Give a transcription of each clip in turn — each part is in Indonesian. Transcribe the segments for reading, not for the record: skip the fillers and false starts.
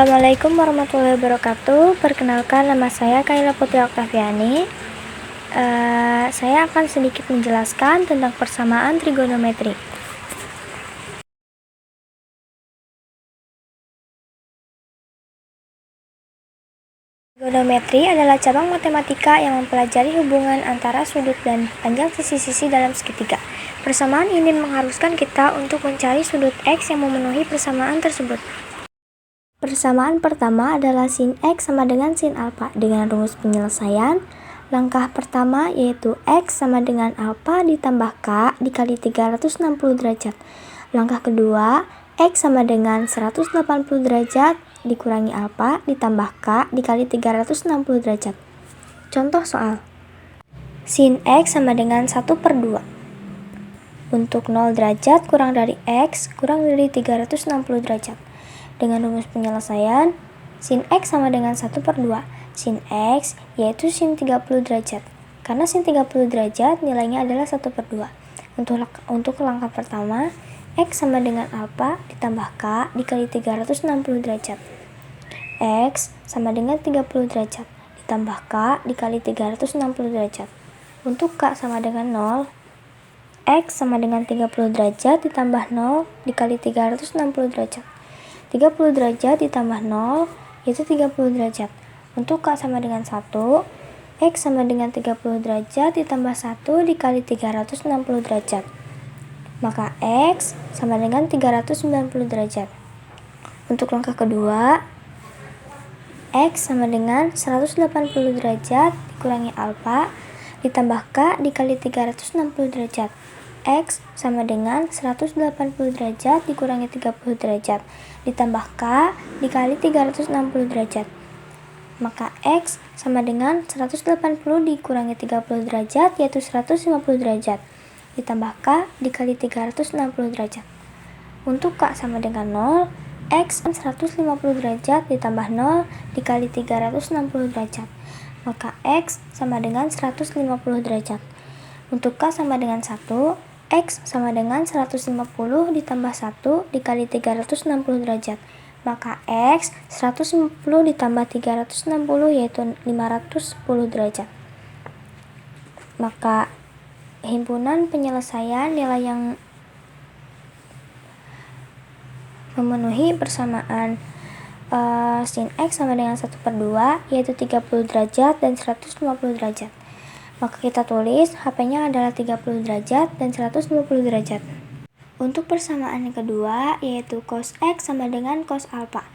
Assalamualaikum warahmatullahi wabarakatuh. Perkenalkan, nama saya Kaila Putri Oktaviani. Saya akan sedikit menjelaskan tentang persamaan trigonometri. Trigonometri adalah cabang matematika yang mempelajari hubungan antara sudut dan panjang sisi-sisi dalam segitiga. Persamaan ini mengharuskan kita untuk mencari sudut X yang memenuhi persamaan tersebut. Persamaan pertama adalah sin X sama dengan sin alfa. Dengan rumus penyelesaian, langkah pertama yaitu X sama dengan alfa ditambah K dikali 360 derajat. Langkah kedua, X sama dengan 180 derajat dikurangi alfa ditambah K dikali 360 derajat. Contoh soal. Sin X sama dengan 1/2. Untuk 0 derajat kurang dari X kurang dari 360 derajat. Dengan rumus penyelesaian, sin X sama dengan 1/2. Sin X yaitu sin 30 derajat. Karena sin 30 derajat nilainya adalah 1/2. Untuk langkah pertama, X sama dengan alfa ditambah K dikali 360 derajat. X sama dengan 30 derajat ditambah K dikali 360 derajat. Untuk K sama dengan 0, X sama dengan 30 derajat ditambah 0 dikali 360 derajat. 30 derajat ditambah 0 yaitu 30 derajat. Untuk K sama dengan 1, X sama dengan 30 derajat ditambah 1 dikali 360 derajat. Maka X sama dengan 390 derajat. Untuk langkah kedua, X sama dengan 180 derajat dikurangi alfa ditambah K dikali 360 derajat. X sama dengan 180 derajat dikurangi 30 derajat ditambah K dikali 360 derajat. Maka X sama dengan 180 dikurangi 30 derajat yaitu 150 derajat ditambah K dikali 360 derajat. Untuk K sama dengan 0, X 150 derajat ditambah 0 dikali 360 derajat. Maka X sama dengan 150 derajat. Untuk K sama dengan 1, X sama dengan 150 ditambah 1 dikali 360 derajat. Maka X 150 ditambah 360 yaitu 510 derajat. Maka himpunan penyelesaian nilai yang memenuhi persamaan sin X sama dengan 1/2 yaitu 30 derajat dan 150 derajat. Maka kita tulis HP-nya adalah 30 derajat dan 150 derajat. Untuk persamaan yang kedua yaitu cos X sama dengan cos alfa.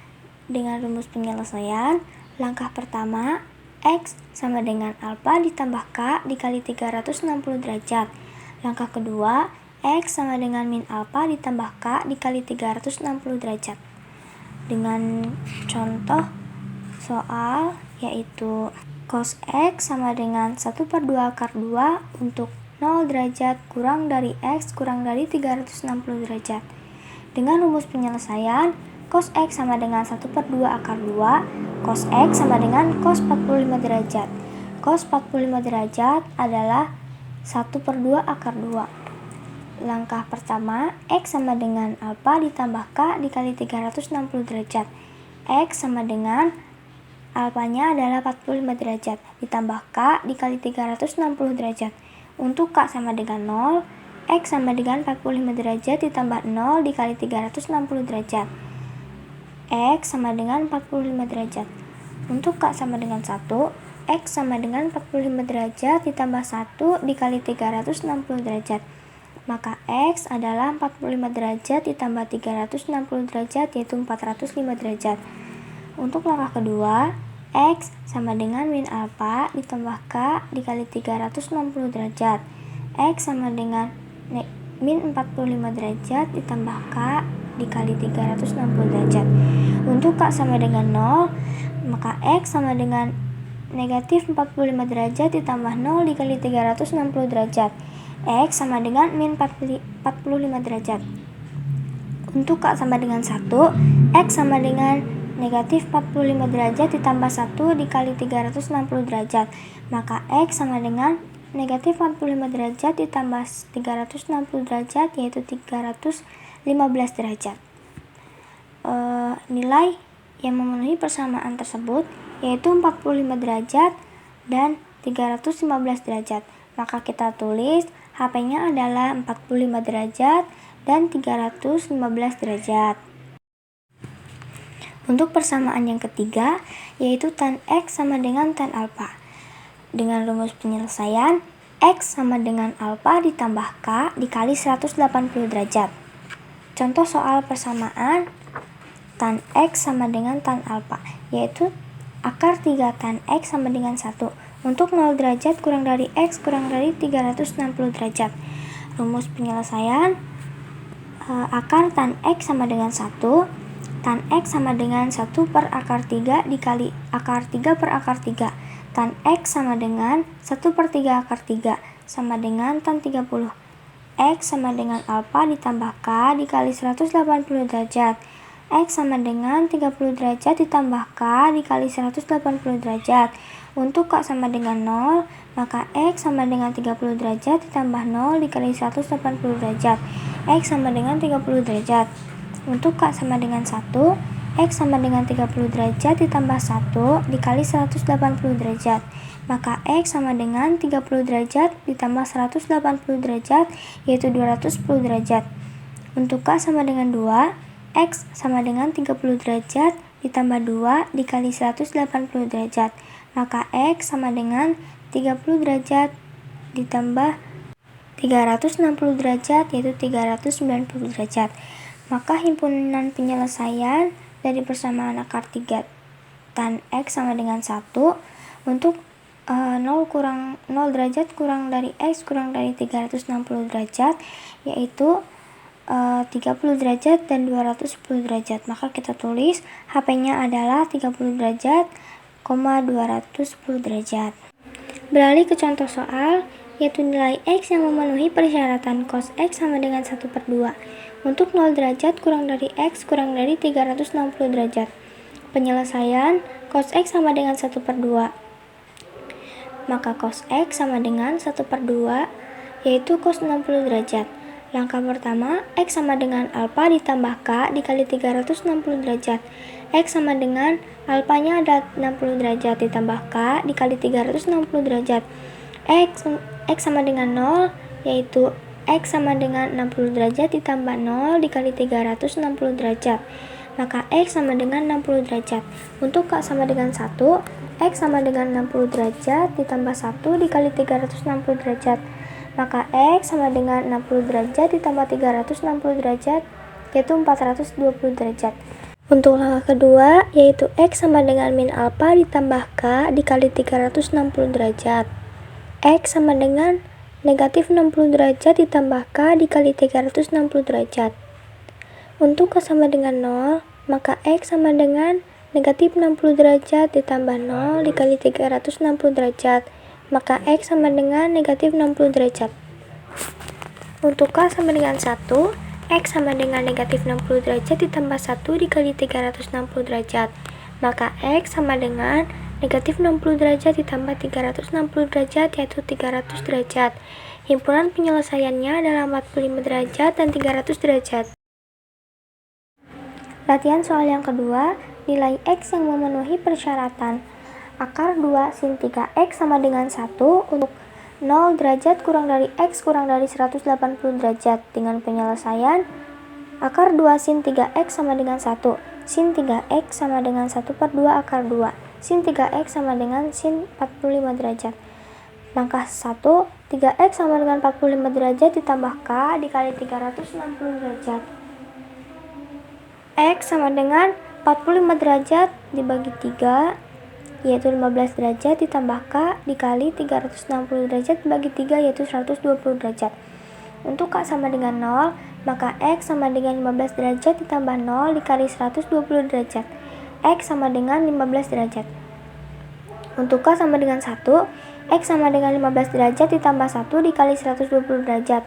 Dengan rumus penyelesaian, langkah pertama X sama dengan alfa ditambah K dikali 360 derajat. Langkah kedua, X sama dengan min alfa ditambah K dikali 360 derajat. Dengan contoh soal yaitu cos X sama dengan 1/2 akar 2 untuk 0 derajat kurang dari X kurang dari 360 derajat. Dengan rumus penyelesaian, cos X sama dengan 1/2 akar 2, cos X sama dengan cos 45 derajat. Cos 45 derajat adalah 1/2 akar 2. Langkah pertama, X sama dengan alfa ditambah K dikali 360 derajat. X sama dengan alfanya adalah 45 derajat ditambah K dikali 360 derajat. Untuk K sama dengan 0, X sama dengan 45 derajat ditambah 0 dikali 360 derajat. X sama dengan 45 derajat. Untuk K sama dengan 1, X sama dengan 45 derajat ditambah 1 dikali 360 derajat. Maka X adalah 45 derajat ditambah 360 derajat yaitu 405 derajat. Untuk langkah kedua, X sama dengan min alfa ditambah K dikali 360 derajat. X sama dengan min 45 derajat ditambah K dikali 360 derajat. Untuk K sama dengan 0, maka X sama dengan negatif 45 derajat ditambah 0 dikali 360 derajat. X sama dengan min 45 derajat. Untuk K sama dengan 1, X sama dengan negatif 45 derajat ditambah 1 dikali 360 derajat. Maka X sama dengan negatif 45 derajat ditambah 360 derajat yaitu 315 derajat. Nilai yang memenuhi persamaan tersebut, yaitu 45 derajat dan 315 derajat. Maka kita tulis HP-nya adalah 45 derajat dan 315 derajat. Untuk persamaan yang ketiga, yaitu tan X sama dengan tan alfa. Dengan rumus penyelesaian, X sama dengan alfa ditambah K dikali 180 derajat. Contoh soal persamaan tan X sama dengan tan alfa, yaitu akar 3 tan X sama dengan 1. Untuk 0 derajat kurang dari X kurang dari 360 derajat. Rumus penyelesaian, akar tan X sama dengan 1, tan X sama dengan 1 per akar 3 dikali akar 3 per akar 3. Tan X sama dengan 1 per 3 akar 3 sama dengan tan 30. X sama dengan alfa ditambah K dikali 180 derajat. X sama dengan 30 derajat ditambah K dikali 180 derajat. Untuk K sama dengan 0, maka X sama dengan 30 derajat ditambah 0 dikali 180 derajat. X sama dengan 30 derajat. Untuk K sama dengan 1, X sama dengan 30 derajat ditambah 1 dikali 180 derajat. Maka X sama dengan 30 derajat ditambah 180 derajat, yaitu 210 derajat. Untuk K sama dengan 2, X sama dengan 30 derajat ditambah 2 dikali 180 derajat. Maka X sama dengan 30 derajat ditambah 360 derajat, yaitu 390 derajat. Maka himpunan penyelesaian dari persamaan akar 3 tan X sama dengan 1 untuk 0 derajat kurang dari X kurang dari 360 derajat, yaitu 30 derajat dan 210 derajat. Maka kita tulis HP-nya adalah 30 derajat, 210 derajat. Beralih ke contoh soal, yaitu nilai X yang memenuhi persyaratan cos X sama dengan 1/2. Untuk 0 derajat kurang dari X kurang dari 360 derajat. Penyelesaian, cos X sama dengan 1/2. Maka cos X sama dengan 1/2, yaitu cos 60 derajat. Langkah pertama, X sama dengan alfa ditambah K dikali 360 derajat. X sama dengan alfanya ada 60 derajat ditambah K dikali 360 derajat. X sama dengan 0, yaitu X sama dengan 60 derajat ditambah 0 dikali 360 derajat. Maka X sama dengan 60 derajat. Untuk K sama dengan 1, X sama dengan 60 derajat ditambah 1 dikali 360 derajat. Maka X sama dengan 60 derajat ditambah 360 derajat, yaitu 420 derajat. Untuk langkah kedua, yaitu X sama dengan min alfa ditambah K dikali 360 derajat. X sama dengan negatif 60 derajat ditambah K dikali 360 derajat. Untuk K sama dengan 0, maka X sama dengan negatif 60 derajat ditambah 0 dikali 360 derajat. Maka X sama dengan negatif 60 derajat. Untuk K sama dengan 1, X sama dengan negatif 60 derajat ditambah 1 dikali 360 derajat. Maka X sama dengan negatif 60 derajat ditambah 360 derajat, yaitu 300 derajat. Himpunan penyelesaiannya adalah 45 derajat dan 300 derajat. Latihan soal yang kedua, nilai X yang memenuhi persyaratan. Akar 2 sin 3X sama dengan 1 untuk 0 derajat kurang dari X kurang dari 180 derajat. Dengan penyelesaian, akar 2 sin 3X sama dengan 1. Sin 3X sama dengan 1/2 akar 2. Sin 3X sama dengan sin 45 derajat. Langkah 1, 3X sama dengan 45 derajat ditambah K dikali 360 derajat. X sama dengan 45 derajat dibagi 3, yaitu 15 derajat ditambah K dikali 360 derajat dibagi 3, yaitu 120 derajat. Untuk K sama dengan 0, maka X sama dengan 15 derajat ditambah 0 dikali 120 derajat. X sama dengan 15 derajat. Untuk K sama dengan 1, X sama dengan 15 derajat ditambah 1 dikali 120 derajat.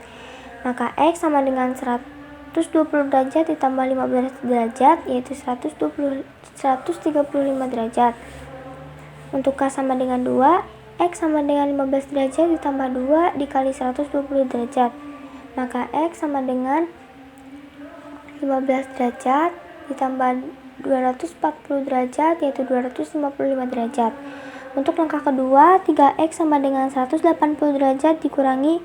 Maka X sama dengan 120 derajat ditambah 15 derajat, yaitu 135 derajat. Untuk K sama dengan 2, X sama dengan 15 derajat ditambah 2 dikali 120 derajat. Maka X sama dengan 15 derajat ditambah 240 derajat yaitu 255 derajat. Untuk langkah kedua, 3x sama dengan 180 derajat dikurangi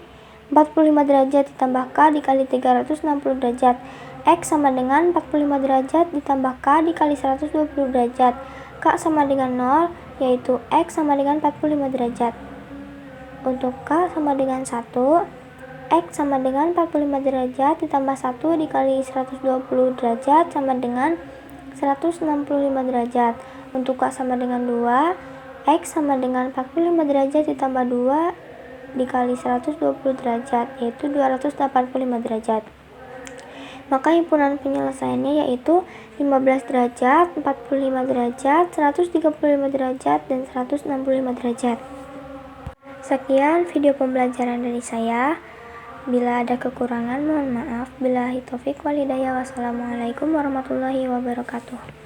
45 derajat ditambah K dikali 360 derajat. X sama dengan 45 derajat ditambah K dikali 120 derajat. K sama dengan 0, yaitu X sama dengan 45 derajat. Untuk K sama dengan 1, X sama dengan 45 derajat ditambah 1 dikali 120 derajat sama dengan 165 derajat. Untuk K sama dengan 2, X sama dengan 45 derajat ditambah 2 dikali 120 derajat, yaitu 285 derajat. Maka himpunan penyelesaiannya yaitu 15 derajat, 45 derajat, 135 derajat, dan 165 derajat. Sekian video pembelajaran dari saya. Bila ada kekurangan mohon maaf. Billahi taufik wal hidayah. Wassalamualaikum warahmatullahi wabarakatuh.